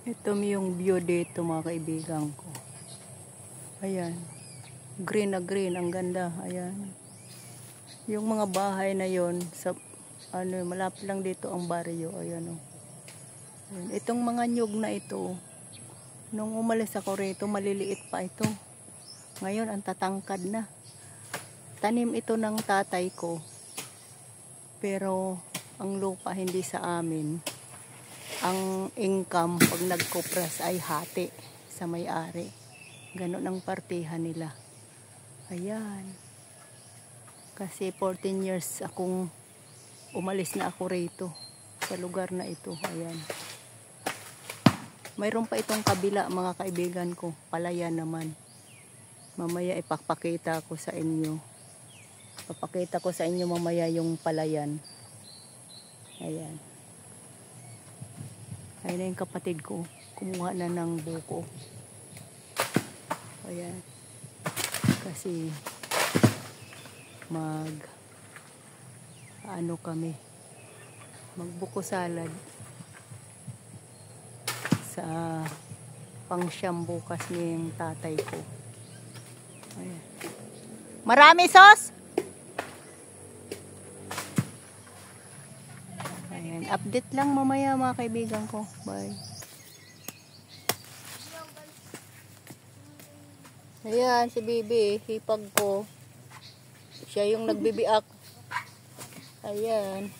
Ito yung view dito mga kaibigan ko. Ayan. Green na green. Ang ganda. Ayan. Yung mga bahay na yon sa malapit lang dito ang baryo. Ayan o. Ayan. Itong mga nyug na ito, nung umalis ako rito, maliliit pa ito. Ngayon, ang tatangkad na. Tanim ito ng tatay ko. Pero, ang lupa hindi sa amin. Ang income pag nagkupras ay hati sa may-ari. Ganon ang partihan nila. Ayan. Kasi 14 years akong umalis na ako rito sa lugar na ito. Ayan. Mayroon pa itong kabila mga kaibigan ko. Palayan naman. Mamaya ipapakita ko sa inyo. Papakita ko sa inyo mamaya yung palayan. Ayan. Ayun na yung kapatid ko. Kumuha na ng buko. Ayan. Kasi kami. Magbuko salad. Sa pangsyam bukas ng tatay ko. Ayan. Marami sos? Ayan. Update lang mamaya mga kaibigan ko. Bye. Ayan si Bibi. Hipag ko. Siya yung nagbibiak. Ayan.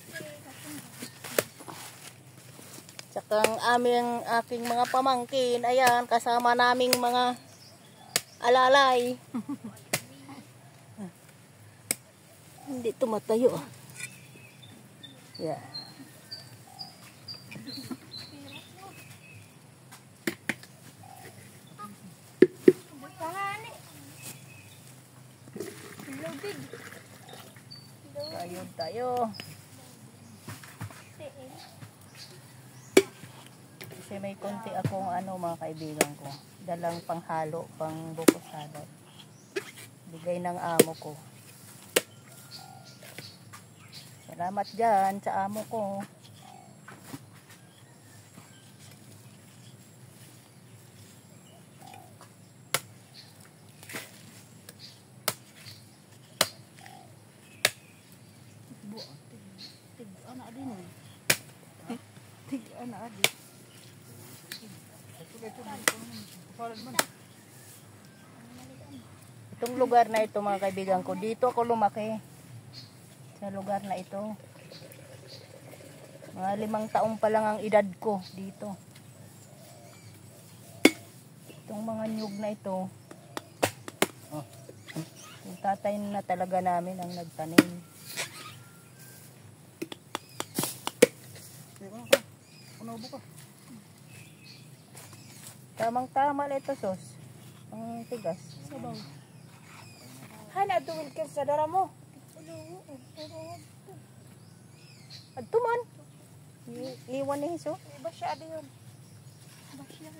Tsaka ang aking mga pamangkin. Ayan. Kasama naming mga alalay. Hindi tumatayo. Yeah. Tayo. Kasi may konti akong mga kaibigan ko. Dalang panghalo, pang buko salad. Bigay ng amo ko. Salamat dyan sa amo ko. Itong lugar na ito mga kaibigan ko, dito ako lumaki sa lugar na ito. Mga 5 taong pa lang ang edad ko dito. Itong mga nyug na ito, yung tatay na talaga namin ang nagtanim. Tamang-tama na ito sos. Ang tigas. Sabaw. Hana, duwil ka sa dara mo. Adtuman. Iwan ni Hiso. Iba siya adi yun. Iba siya.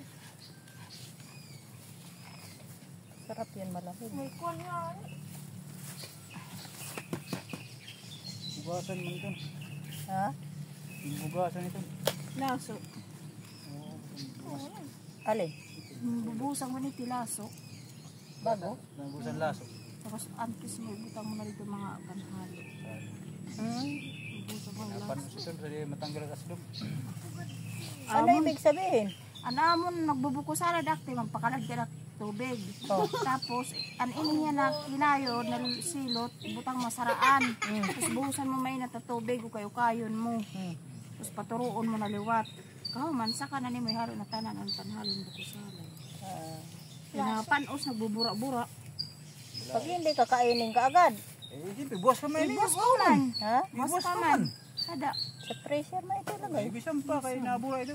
Sarap yan, malamig. May kuwan yan. Bugasan mo ito. Ha? Bugasan ito. Laso. Alin? Bubusang mo ni tilaso. Bago? Bugasan laso. Tapos antes mo ibutang mo na dito mga panghalo. Bubusang mo laso. Napan ito sa matanggal ang aslom. Ano ibig sabihin? Anamon nagbubuko salad akti magpakalag ka ng tubig. Oh. Tapos ini niya na kinayod na silot ibutang masaraan. Tapos buhusan mo may natatubig o kayo-kayon mo. Tapos paturuon mo na liwat. Mansa ka na ni may halo na tanan ang panhalong buko salad. Pinapanos nagbubura-bura. Pag hindi kakainin ka agad. Siyempre, buwas ka man. Buwas ka man. Ha? Buwas ka man. Sada. Sa pressure na ito lagay. Ibisam pa kayo nabura ito.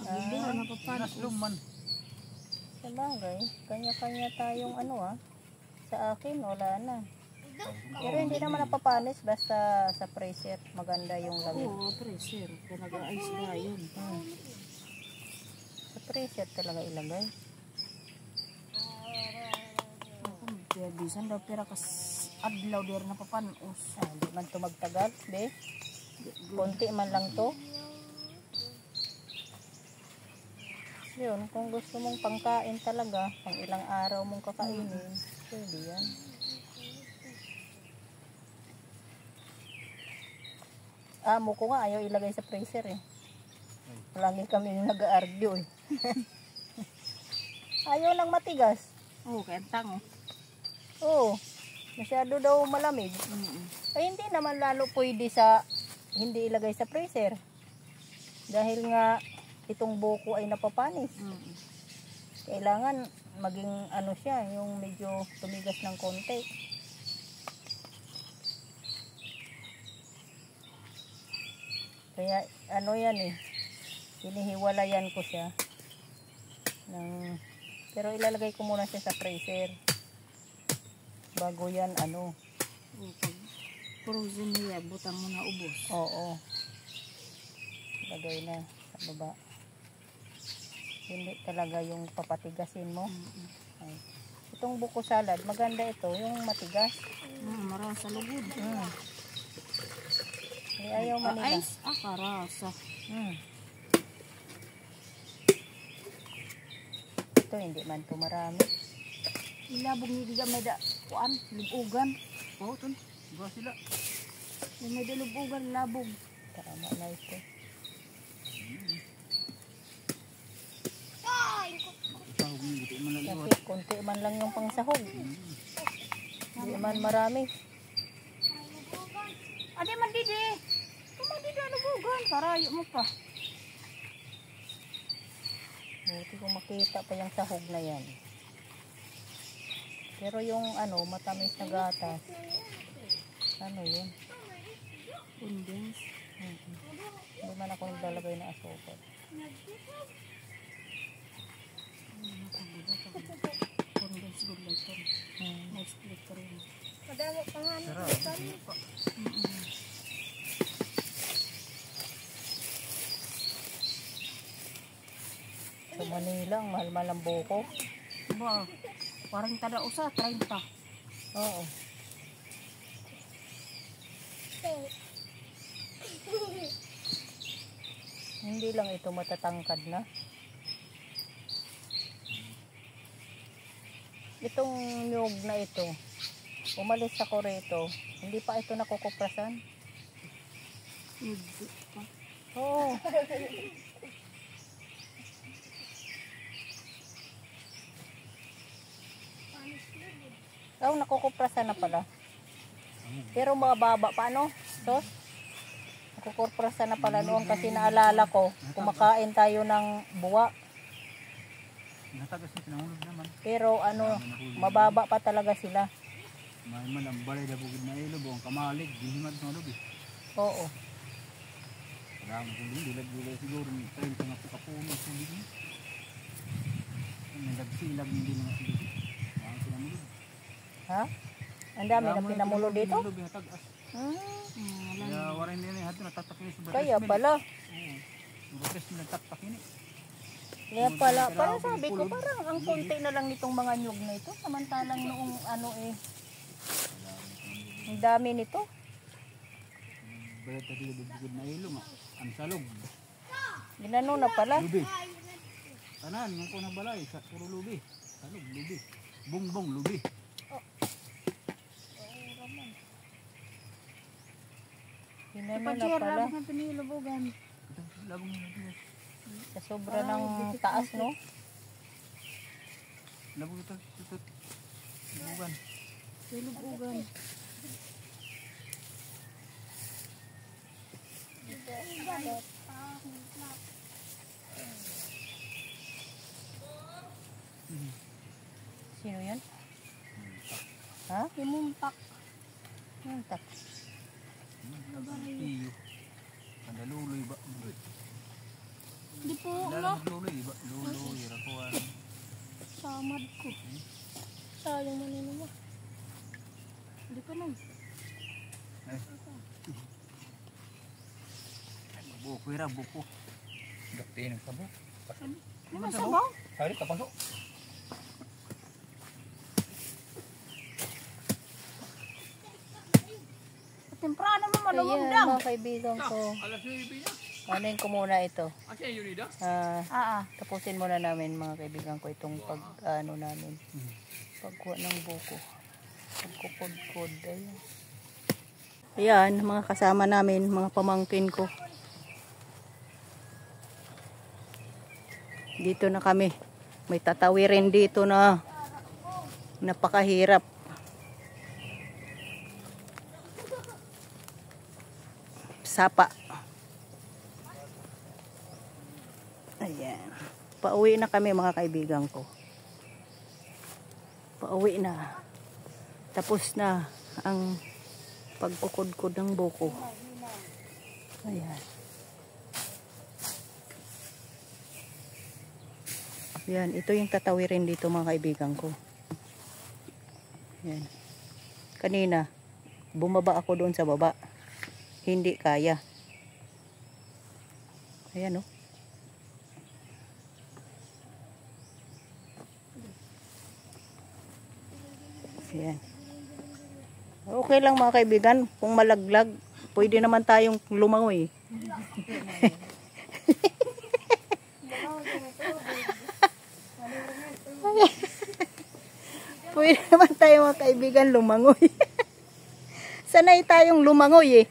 Nagbubura na papanos. Naslom man. Sa bagay, kanya-kanya tayong sa akin, wala na. Pero hindi naman napapanis basta sa pressure maganda yung lamig. Oo, pressure. Talaga ay sila yun. Sa pressure talaga ilagay. Kaya bisan daw pera kas adlaw der na papanos. Hindi man ito magtagal, be. Konti man lang to. Yun, kung gusto mong pangkain talaga, pang ilang araw mong kakainin, pwede yan. Amo ko nga, ayaw ilagay sa freezer eh. Lagi kami yung nag-argue eh. Ayaw lang matigas. Oo, kaya tang. Oo, masyado daw malamig. Ay hindi naman lalo pwede sa hindi ilagay sa freezer. Dahil nga itong buko ay napapanis. Kailangan maging ano siya, yung medyo tumigas ng konti. Kaya ano yan eh, hinihiwalayan ko siya. Pero ilalagay ko muna siya sa freezer. Bago yan ano. Oo, pag frozen niya, butang mo na ubos. Oo. Lagay na sa baba. Hindi talaga yung papatigasin mo. Ay. Itong buko salad, maganda ito, yung matigas. Marasa sa lugod. Ay, ayaw manila. Ice, karasa. Ito hindi man ito marami. Ilabog ni Diga may da, kuan, lubugan. Oo, ton. Iba sila. May da lubugan, labog. Tama na ito. Sahog niyo, buti man lang iwas. Kasi konti man lang yung pangsahog. Hindi man marami. Ade man didi. Kumadi da lubugan, karayo mo pa. Buti kung makita pa yung sahog na yan. Pero yung ano, matamis na gatas. Ano yun? Condense. Hindi man ako naglalagay ng asukal. Condense good like ito. Next click ko rin. Sarap. Sa Manila, ang mahal-mahal ang buko. Ba, parang tada usa, 30. Oo. Hindi lang ito matatangkad na. Itong nyug na ito, umalis ako rito, hindi pa ito nakukuprasan. Hindi pa. Oo. Oh, nakukuprasan na pala. Pero mababa pa ano? Sos? Nakukuprasan na pala noon kasi naalala ko, kumakain tayo ng buwa. Natagas na pinahulog naman. Pero ano, mababa pa talaga sila. May man ang balay na bugid na ilo, buong kamalig, ginimad sa lubig. Oo. Marami kong dilag-dilag siguro, 30 nga po kapuno sa lubig niya. Ang nagsilag hindi mga lubig. Marami pinamulog. Ha? Ang dami na pinamulo dito? Lubig na tagas. Hmm. Kaya warin nila yung hato natatakin sa Kaya pala. Oo. Yung nila tatakin eh. Kaya pala, parang sabi ko, parang ang konti na lang nitong mga nyug na ito. Samantalang noong ano eh, ang dami nito. Bayat na bugid na ilo nga. Ang salog. Ginano na pala. Lubi. Tanan, yung ko na balay, sa puro lubi. Salog, lubi. Bongbong, lubi. Ginano na Pag-share pala. lang natin yung lubugan. Ito, labong nila dito. Sa sobra ng taas, no? Labong ito, ito. Labugan. Yung lubugan. Sino yan? Ha? Imumpak. Muntak. Iyo. Pandaluloy ba? Hindi po, Lala magluloy ba? Luloy, rakuan. samad ko. Sayang manino mo. Hindi pa nun. Ay. Buko, ira, buko. Dakti ng sabo. Hindi man sabaw. Hari, kapasok. Temprano mo Ayan, malumundang. mga kaibigan ko. Alas 9 niya. Anin ko muna ito. Ah, ah. Tapusin muna namin mga kaibigan ko itong pag-ano namin. Pagkuha ng buko. Pagkukod-kod. Ayan. Ayan, mga kasama namin, mga pamangkin ko. Dito na kami. May tatawirin dito na napakahirap. Sapa. Ayan. Pauwi na kami mga kaibigan ko. Pauwi na. Tapos na ang pagkukod-kod ng buko. Ayan. Ayan. Ito yung tatawirin dito mga kaibigan ko. Ayan. Kanina, bumaba ako doon sa baba. Hindi kaya. Ayan o. Ayan. Okay lang mga kaibigan, kung malaglag, pwede naman tayong lumangoy. Pwede naman tayo mga kaibigan lumangoy. Sanay tayong lumangoy eh.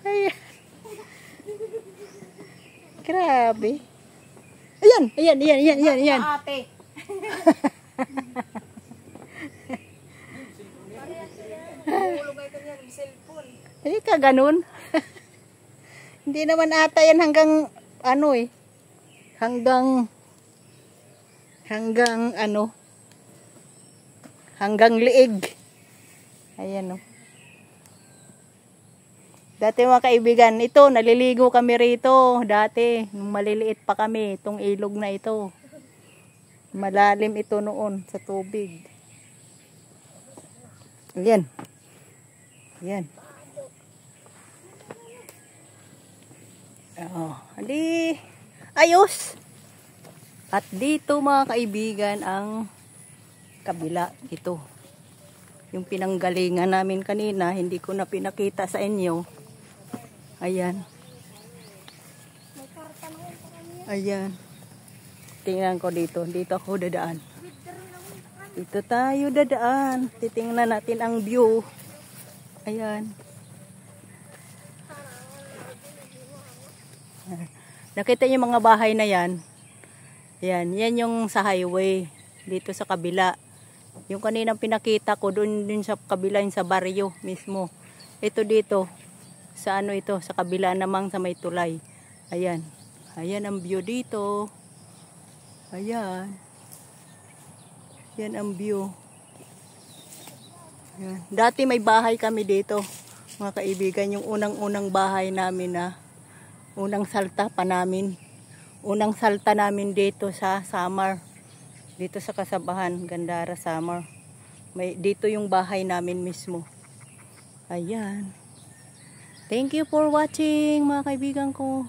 Ayan. Grabe. Ayan, ayan, ayan, ayan, ayan, ayan. Ate. Hindi ka ganun. Hindi naman ata yan hanggang ano eh. Hanggang ano. Hanggang liig. Ayan o. Dati mga kaibigan, ito, naliligo kami rito. Dati, nung maliliit pa kami, itong ilog na ito. Malalim ito noon sa tubig. Ayan. Ayan. Oh, ali. Ayos. At dito mga kaibigan ang kabila ito. Yung pinanggalingan namin kanina, hindi ko na pinakita sa inyo. Ayan. Ayan. Tingnan ko dito. Dito ako dadaan. Dito tayo dadaan. Titingnan natin ang view. Ayan. Nakita niyo mga bahay na yan. Ayan. Yan yung sa highway. Dito sa kabila. Yung kaninang pinakita ko doon din sa kabila, yung sa baryo mismo. Ito dito. Sa ano ito, sa kabila namang sa may tulay. Ayan. Ayan ang view dito. Ayan. Yan ang view. Ayan. Dati may bahay kami dito. Mga kaibigan, yung unang-unang bahay namin na unang salta pa namin. Unang salta namin dito sa Samar. Dito sa Kasabahan, Gandara, Samar. Dito yung bahay namin mismo. Ayan. Thank you for watching mga kaibigan ko.